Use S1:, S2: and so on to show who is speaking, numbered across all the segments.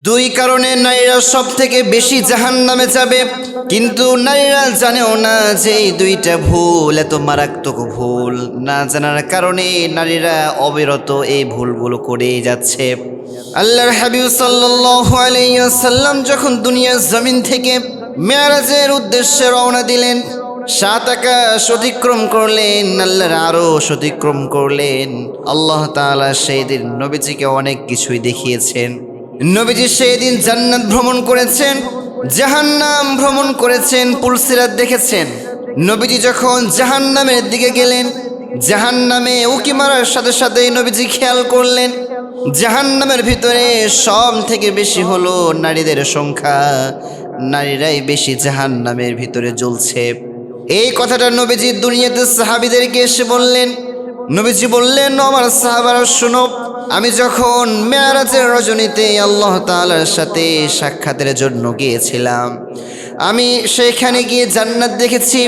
S1: দুই কারণে নারীরা সব থেকে বেশি জাহান্নামে যাবে, কিন্তু নারীরা জানেও না যে এই দুইটা ভুল এত মারাত্মক ভুল। না জানার কারণে নারীরা অবিরত এই ভুলগুলো করেই যাচ্ছে। আল্লাহর হাবিব সাল্লাল্লাহু আলাইহি ওয়াসাল্লাম যখন দুনিয়ার জমিন থেকে মেরাজের উদ্দেশ্যে রওনা দিলেন, 7 আকাশ অতিক্রম করলেন, আল্লাহর আরশ অতিক্রম করলেন। আল্লাহ তাআলা সেই দিন নবীজিকে অনেক কিছুই দেখিয়েছেন। নবীজি সেই দিন জান্নাত ভ্রমণ করেছেন, জাহান্নাম ভ্রমণ করেছেন, পুলসিরাত দেখেছেন। নবীজি যখন জাহান্নামের দিকে গেলেন, জাহান্নামে উকি মারার সাথে সাথেই নবীজি খেয়াল করলেন জাহান্নামের ভিতরে সব থেকে বেশি হলো নারীদের সংখ্যা, নারীরাই বেশি জাহান্নামের ভিতরে জ্বলছে। এই কথাটা নবীজি দুনিয়াতে সাহাবীদেরকে এসে বললেন। নবীজি বললেন, আমার সাহাবারা শুনো, আমি যখন মেরাজের রজনীতে আল্লাহ তাআলার সাথে সাক্ষাতের জন্য গিয়েছিলাম, আমি সেখানে গিয়ে জান্নাত দেখেছি,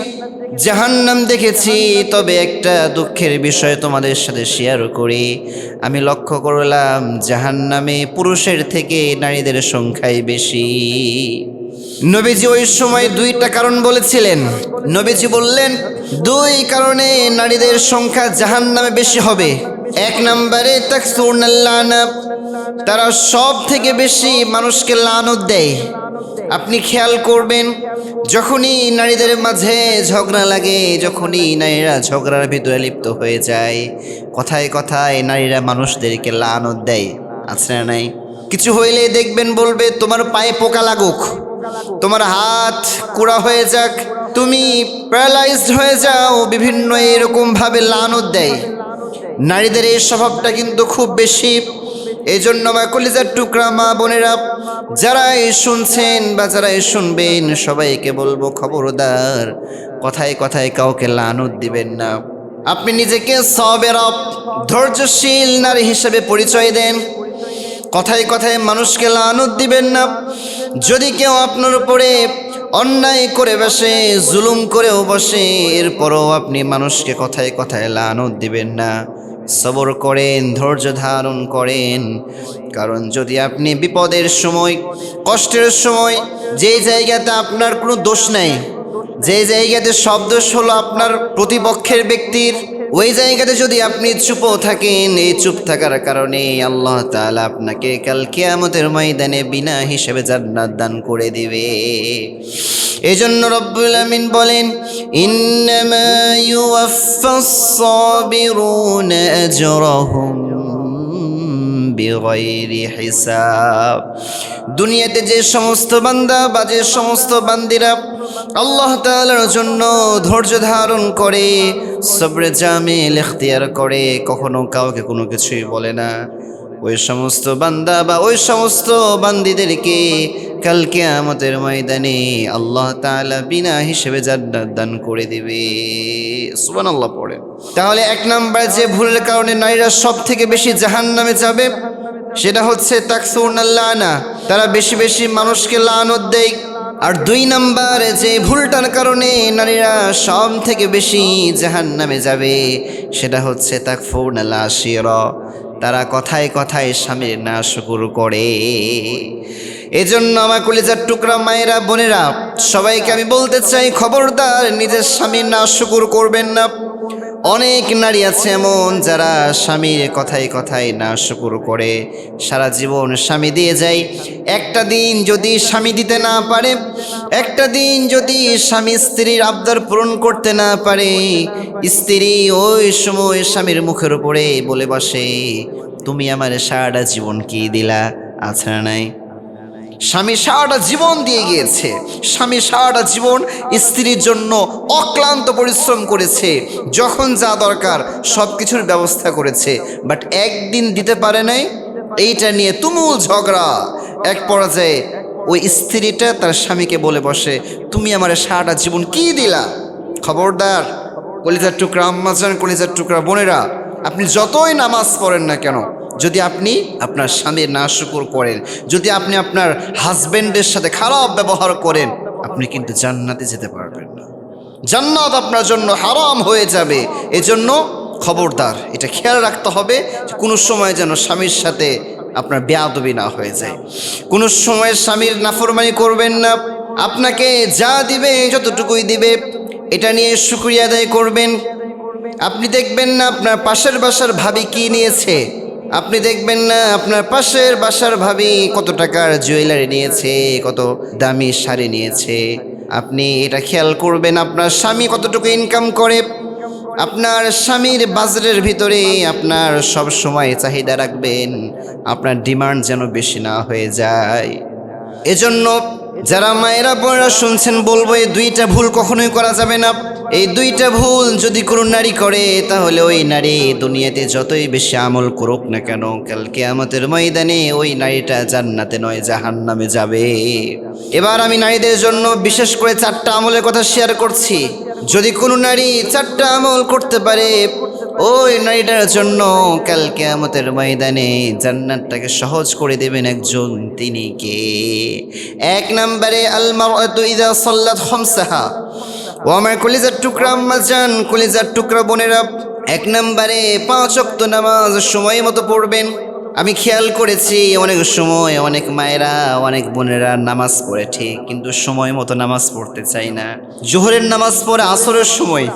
S1: জাহান্নাম দেখেছি। তবে একটা দুঃখের বিষয় তোমাদের সাথে শেয়ার করি, আমি লক্ষ্য করলাম জাহান্নামে পুরুষের থেকে নারীদের সংখ্যাই বেশি। নবীজি ওই সময় 2টা কারণ বলেছিলেন। নবীজি বললেন 2 কারণে নারীদের সংখ্যা জাহান্নামে বেশি হবে। 1 নম্বরে তাকসুরনাল লানা, তারা সব থেকে বেশি মানুষকে লানত দেয়। আপনি খেয়াল করবেন, যখনই নারীদের মাঝে ঝগড়া লাগে, যখনই নারীরা ঝগড়ার ভিতরে লিপ্ত হয়ে যায়, কথায় কথায় নারীরা মানুষদেরকে লানত দেয়, আছে না নাই? কিছু হইলে দেখবেন বলবে, তোমার পায়ে পোকা লাগুক, তোমার হাত কুড়া হয়ে যাক, তুমি প্যারালাইজড হয়ে যাও, বিভিন্ন এরকম ভাবে লানত দেয়। নারীদের এই স্বভাবটা কিন্তু খুব বেশি। এই জন্য আমার কলিজার টুকরা মা বোনেরা, যারাই শুনছেন বা যারাই শুনবেন, সবাইকে বলবো, খবরদার কথায় কথায় কাউকে লানত দিবেন না। আপনি নিজেকে সবেরা, ধৈর্যশীল নারী হিসেবে পরিচয় দেন। কথায় কথায় মানুষকে লানত দিবেন না। যদি কেউ আপনার উপরে অন্যায় করে বসে, জুলুম করেও বসে, এরপরও আপনি মানুষকে কথায় কথায় লানত দিবেন না। সবর করেন, ধৈর্য ধারণ করেন। কারণ যদি আপনি বিপদের সময়, কষ্টের সময়, যে জায়গাতে আপনার কোনো দোষ নেই, যে জায়গাতে সব দোষ হলো আপনার প্রতিপক্ষের ব্যক্তির, ওই জায়গাতে যদি আপনি চুপও থাকেন, এই চুপ থাকার কারণে আল্লাহ তাআলা আপনাকে কাল কিয়ামতের ময়দানে বিনা হিসেবে জান্নাত দান করে দিবে। এজন্য রব্বুল আমিন বলেন, ইন্নামা ইউওয়াফাস সাবিরুনা আজরাহুম বিগাইরি হিসাব। দুনিয়াতে যে সমস্ত বান্দা বা যে সমস্ত বান্দিরা আল্লাহ তাআলার জন্য ধৈর্য ধারণ করে, সবরে জামিল ইখতিয়ার করে, কখনো কাউকে কোনো কিছুই বলে না, ওই সমস্ত বান্দা বা ওই সমস্ত বান্দিদেরকে কাল কিয়ামতের ময়দানে আল্লাহ তাআলা বিনা হিসেবে জান্নাত দান করে দিবে। সুবহানাল্লাহ পড়ে। তাহলে 1 নাম্বার যে ভুলের কারণে নারীরা সব থেকে বেশি জাহান্নামে যাবে, সেটা হচ্ছে তাকসুরনাল লানা, তারা বেশি বেশি মানুষকে লানত দেয়। আর 2 নাম্বার যে ভুলটার কারণে নারীরা সব থেকে বেশি জাহান্নামে যাবে, সেটা হচ্ছে তাকফুরনাল আশিরা, তারা কথায় কথায় স্বামীর নাশকর করে। এজন্য আমার কলিজার টুকরা মায়েরা, বোনেরা, সবাইকে আমি বলতে চাই, খবরদার নিজের স্বামীর নাশকর করবেন না। অনেক নারী আছে এমন যারা স্বামীর কথায় কথায় নাশকর করে, সারা জীবন স্বামী দিয়ে যায়। একটা দিন যদি স্বামী দিতে না পারে, একটা দিন যদি স্বামী স্ত্রীর আবদার পূরণ করতে না পারে, স্ত্রী ওই সময় স্বামীর মুখের উপরে বলে বসে, তুমি আমার সারাটা জীবন কি দিলা, আছে না নাই? স্বামী সারাটা জীবন দিয়ে গিয়েছে, স্বামী সারাটা জীবন স্ত্রীর জন্য অক্লান্ত পরিশ্রম করেছে, যখন যা দরকার সব কিছুর ব্যবস্থা করেছে, বাট একদিন দিতে পারে নাই। এইটা নিয়ে তুমুল ঝগড়া। এক পর্যায়ে ওই স্ত্রীটা তার স্বামীকে বলে বসে, তুমি আমার সারাটা জীবন কি দিলা। খবরদার কলিজার টুকরা আম্মাজান, কলিজার টুকরা বোনেরা, আপনি যতই নামাজ পড়েন না কেন, যদি আপনি আপনার স্বামীর নাশকর করেন, যদি আপনি আপনার হাজবেন্ডের সাথে খারাপ ব্যবহার করেন, আপনি কিন্তু জান্নাতে যেতে পারবেন না, জান্নাত আপনার জন্য হারাম হয়ে যাবে। এজন্য খবরদার এটা খেয়াল রাখতে হবে যে কোনো সময় যেন স্বামীর সাথে আপনার বেয়াদবি না হয়ে যায়। কোনো সময় স্বামীর নাফরমানি করবেন না। আপনাকে যা দিবে যতটুকুই দিবে এটা নিয়ে শুকরিয়া আদায় করবেন। আপনি দেখবেন না আপনার পাশের বাসার ভাবি কি নিয়েছে, আপনি দেখবেন না আপনার পাশের বাসার ভাবি কত টাকার জুয়েলারি নিয়েছে, কত দামি শাড়ি নিয়েছে। আপনি এটা খেয়াল করবেন আপনার স্বামী কতটুকু ইনকাম করে। আপনার স্বামীর বাজারের ভিতরে আপনার সব সময় চাহিদা রাখবেন, আপনার ডিমান্ড যেন বেশি না হয়ে যায়। এজন্য যারা মায়েরা বোনেরা শুনছেন বলবো, এই দুইটা ভুল কখনোই করা যাবে না। এই দুইটা ভুল যদি কোনো নারী করে তাহলে ওই নারী দুনিয়াতে যতই বেশি আমল করুক না কেন, কাল কিয়ামতের ময়দানে ওই নারীটা জান্নাতে নয় জাহান্নামে যাবে। এবার আমি নারীদের জন্য বিশেষ করে 4টা আমলের কথা শেয়ার করছি। যদি কোনো নারী 4টা আমল করতে পারে ওই নারীটার জন্য কাল কিয়ামতের ময়দানে জান্নাতটাকে সহজ করে দেবেন একজন, তিনি কে? 1 নম্বরে আল মারআতু ইযা সাল্লাত খামসাহা। ও আমার কলিজার টুকরা আম্মা জান, কলিজার টুকরা বোনেরা, 1 নম্বরে 5 ওয়াক্ত নামাজ সময় মতো পড়বেন। আমি খেয়াল করেছি অনেক সময় অনেক মায়েরা অনেক বোনেরা নামাজ পড়ে ঠিক, কিন্তু সময় মতো নামাজ পড়তে চায় না। জোহরের নামাজ পড়ে আসরের সময়,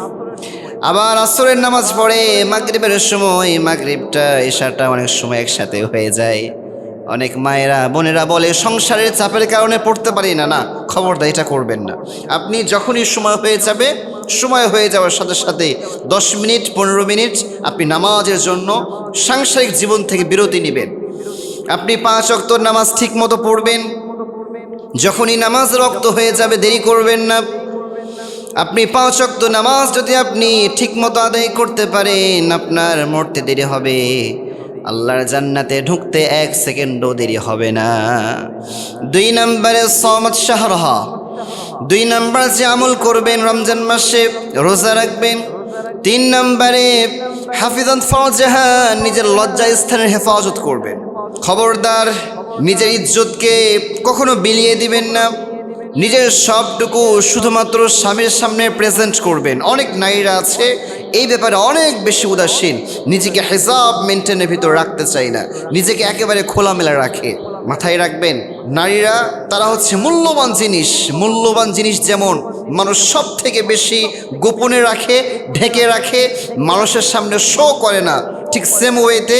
S1: আবার আসরের নামাজ পড়ে মাগরিবের সময়, মাগরিবটা এশাটা অনেক সময় একসাথে হয়ে যায়। অনেক মায়েরা বোনেরা বলে সংসারের চাপের কারণে পড়তে পারি না। না, খবরদার এটা করবেন না। আপনি যখনই সময় হয়ে যাবে, সময় হয়ে যাওয়ার সাথে সাথে 10 মিনিট 15 মিনিট আপনি নামাজের জন্য সাংসারিক জীবন থেকে বিরতি নেবেন। আপনি 5 ওয়াক্ত নামাজ ঠিক মতো পড়বেন। যখনই নামাজ রক্ত হয়ে যাবে দেরি করবেন না। আপনি 5 ওয়াক্ত নামাজ যদি আপনি ঠিক মতো আদায় করতে পারেন, আপনার মরতে দেরি হবে, আল্লাহর জান্নাতে ঢুকতে 1 সেকেন্ডও দেরি হবে না। 2 নম্বরে সামাত শাহরহা, 2 নম্বর যে আমল করবেন রমজান মাসে রোজা রাখবেন। 3 নম্বরে হাফিজান ফরজাহা, নিজের লজ্জা স্থানের হেফাজত করবেন। খবরদার নিজের ইজ্জতকে কখনো বিলিয়ে দিবেন না। নিজের সবটুকু শুধুমাত্র স্বামীর সামনে প্রেজেন্ট করবেন। অনেক নারীরা আছে এই ব্যাপারে অনেক বেশি উদাসীন, নিজেকে হিসাব মেনটেনের ভিতর রাখতে চায় না, নিজেকে একেবারে খোলামেলা রাখে। মাথায় রাখবেন, নারীরা তারা হচ্ছে মূল্যবান জিনিস। মূল্যবান জিনিস যেমন মানুষ সব থেকে বেশি গোপনে রাখে, ঢেকে রাখে, মানুষের সামনে শো করে না, ঠিক সেম ওয়েতে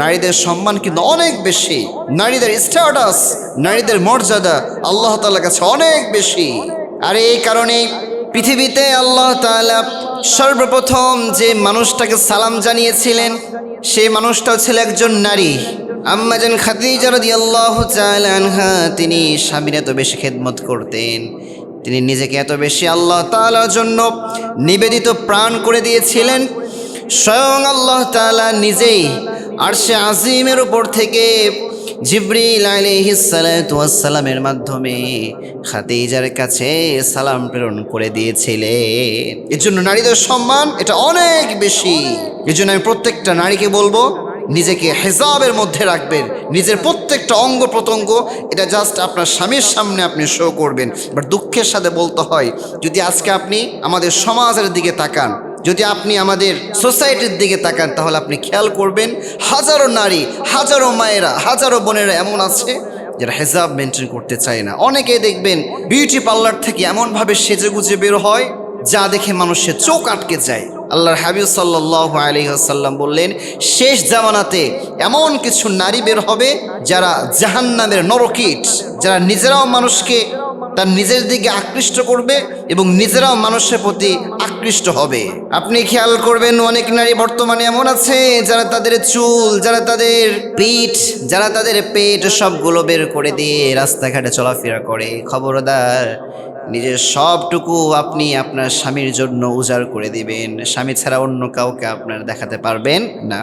S1: নারীদের সম্মান কিন্তু অনেক বেশি। নারীদের স্ট্যাটাস, নারীদের মর্যাদা আল্লাহ তাআলার কাছে অনেক বেশি। আর এই কারণে পৃথিবীতে আল্লাহ তাআলা সর্বপ্রথম যে মানুষটাকে সালাম জানিয়েছিলেন সেই মানুষটাও ছিল একজন নারী, আম্মা জান খাদিজা রাদিয়াল্লাহু তাআলা আনহা। তিনি স্বামীর এত বেশি খেদমত করতেন, তিনি নিজেকে এত বেশি আল্লাহ তাআলার জন্য নিবেদিত প্রাণ করে দিয়েছিলেন। স্বয়ং আল্লাহ তাআলা নিজেই আরশে আজিমের উপর থেকে জিবরিল আলাইহিস সালাতু ওয়াস সালামের মাধ্যমে খাদিজার কাছে সালাম প্রেরণ করে দিয়েছিলেন। এজন্য নারীদের সম্মান এটা অনেক বেশি। এজন্য আমি প্রত্যেকটা নারীকে বলবো নিজেকে হিজাবের মধ্যে রাখবেন। নিজের প্রত্যেকটা অঙ্গ প্রত্যঙ্গ এটা জাস্ট আপনার স্বামীর সামনে আপনি শো করবেন। বাট দুঃখের সাথে বলতে হয়, যদি আজকে আপনি আমাদের সমাজের দিকে তাকান, যদি আপনি আমাদের সোসাইটির দিকে তাকান, তাহলে আপনি খেয়াল করবেন হাজারো নারী, হাজারো মায়েরা, হাজারো বোনেরা এমন আছে যারা হিজাব মেনটেন করতে চায় না। অনেকে দেখবেন বিউটি পার্লার থেকে এমনভাবে সেজে গুজে বের হয় যা দেখে মানুষের চোখ আটকে যায়। আল্লাহর হাবিব সাল্লাল্লাহু আলাইহি ওয়াসাল্লাম বললেন, শেষ জামানাতে এমন কিছু নারী বের হবে যারা জাহান্নামের নরকীট, যারা নিজেরাও মানুষকে তার নিজের দিকে আকৃষ্ট করবে এবং নিজেরাও মানুষের প্রতি আকৃষ্ট হবে। আপনি খেয়াল করবেন অনেক নারী বর্তমানে এমন আছে যারা তাদের চুল, যারা তাদের পিঠ, যারা তাদের পেট সবগুলো বের করে দিয়ে রাস্তাঘাটে চলাফেরা করে। খবরদার, নিজের সবটুকু আপনি আপনার স্বামীর জন্য উজাড় করে দিবেন, স্বামী ছাড়া অন্য কাউকে আপনার দেখাতে পারবেন না।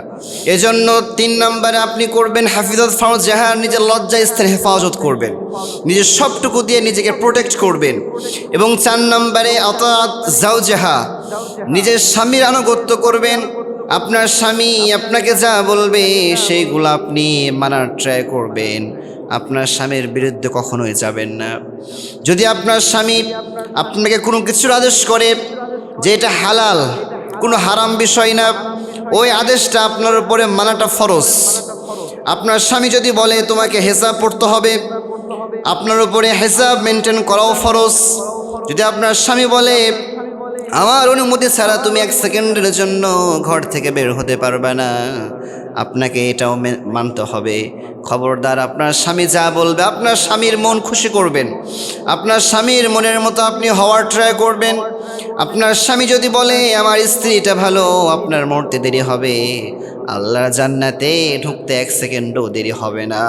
S1: এজন্য 3 নম্বরে আপনি করবেন হাফিজাত ফারজাহা, নিজের লজ্জা স্থানের হেফাজত করবেন, নিজের সবটুকু দিয়ে নিজেকে প্রোটেক্ট করবেন। এবং 4 নম্বরে আতাত জাওজাহা, নিজের স্বামীর আনুগত্য করবেন। আপনার স্বামী আপনাকে যা বলবে সেইগুলো আপনি মানার ট্রাই করবেন, আপনার স্বামীর বিরুদ্ধে কখনোই যাবেন না। যদি আপনার স্বামী আপনাকে কোনো কিছুর আদেশ করে যে এটা হালাল, কোনো হারাম বিষয় না, ওই আদেশটা আপনার উপরে মানাটা ফরজ। আপনার স্বামী যদি বলে তোমাকে হিসাব পড়তে হবে, আপনার উপরে হিসাব মেনটেন করাও ফরজ। যদি আপনার স্বামী বলে আমার অনুমতি ছাড়া তুমি 1 সেকেন্ডের জন্য ঘর থেকে বের হতে পারবে না, আপনাকে এটাও মানতে হবে। খবরদার, আপনার স্বামী যা বলবে আপনার স্বামীর মন খুশি করবেন, আপনার স্বামীর মনের মতো আপনি হওয়ার ট্রাই করবেন। আপনার স্বামী যদি বলে আমার স্ত্রীটা ভালো, আপনার মরতে দেরি হবে, আল্লাহর জান্নাতে ঢুকতে 1 সেকেন্ডও দেরি হবে না।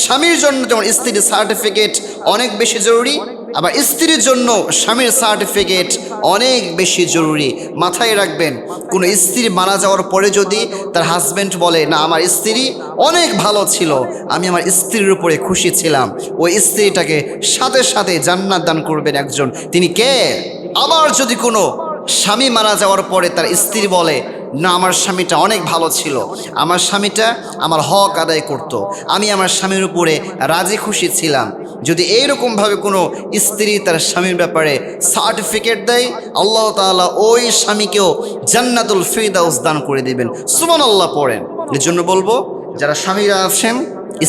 S1: স্বামীর জন্য যেমন স্ত্রীর সার্টিফিকেট অনেক বেশি জরুরি, আবার স্ত্রীর জন্য স্বামীর সার্টিফিকেট অনেক বেশি জরুরি। মাথায় রাখবেন, কোনো স্ত্রী মারা যাওয়ার পরে যদি তার হাজব্যান্ড বলে না আমার স্ত্রী অনেক ভালো ছিল, আমি আমার স্ত্রীর উপরে খুশি ছিলাম, ওই স্ত্রীটাকে সাথে সাথে জান্নাত দান করবেন একজন, তিনি কে? আবার যদি কোনো স্বামী মারা যাওয়ার পরে তার স্ত্রী বলে না আমার স্বামীটা অনেক ভালো ছিল, আমার স্বামীটা আমার হক আদায় করত, আমি আমার স্বামীর উপরে রাজি খুশি ছিলাম, যদি এইরকমভাবে কোনো স্ত্রী তার স্বামীর ব্যাপারে সার্টিফিকেট দেয়, আল্লাহ তাআলা ওই স্বামীকেও জান্নাতুল ফিরদাউস দান করে দিবেন। সুবহানাল্লাহ পড়েন। এর জন্য বলবো, যারা স্বামীরা আছেন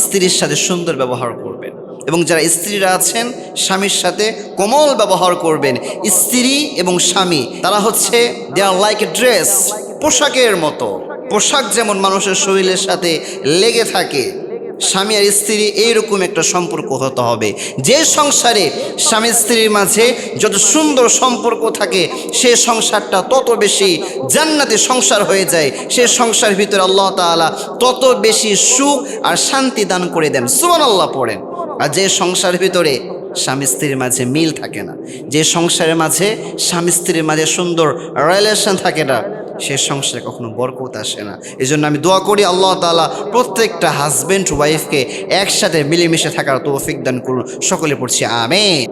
S1: স্ত্রীর সাথে সুন্দর ব্যবহার করবেন, এবং যারা স্ত্রীরা আছেন স্বামীর সাথে কোমল ব্যবহার করবেন। স্ত্রী এবং স্বামী তারা হচ্ছে দে আর লাইক এ ড্রেস, পোশাকের মতো। পোশাক যেমন মানুষের শরীরের সাথে লেগে থাকে, স্বামী আর স্ত্রী এইরকম একটা সম্পর্ক হতে হবে, যে সংসারে স্বামী স্ত্রীর মাঝে যত সুন্দর সম্পর্ক থাকে সে সংসারটা তত বেশি জান্নাতি সংসার হয়ে যায়, সে সংসার ভিতরে আল্লাহ তাআলা তত বেশি সুখ আর শান্তি দান করে দেন। সুবহানাল্লাহ পড়েন। আর যে সংসারের ভিতরে স্বামী স্ত্রীর মাঝে মিল থাকে না, যে সংসারের মাঝে স্বামী স্ত্রীর মাঝে সুন্দর রিলেশন থাকে না, সে সংসারে কখনো বরকত আসে না। এই জন্য আমি দোয়া করি আল্লাহ তাআলা প্রত্যেকটা হাজব্যান্ড ওয়াইফকে একসাথে মিলেমিশে থাকার তৌফিক দান করুন। সকলে পড়ছি আমিন।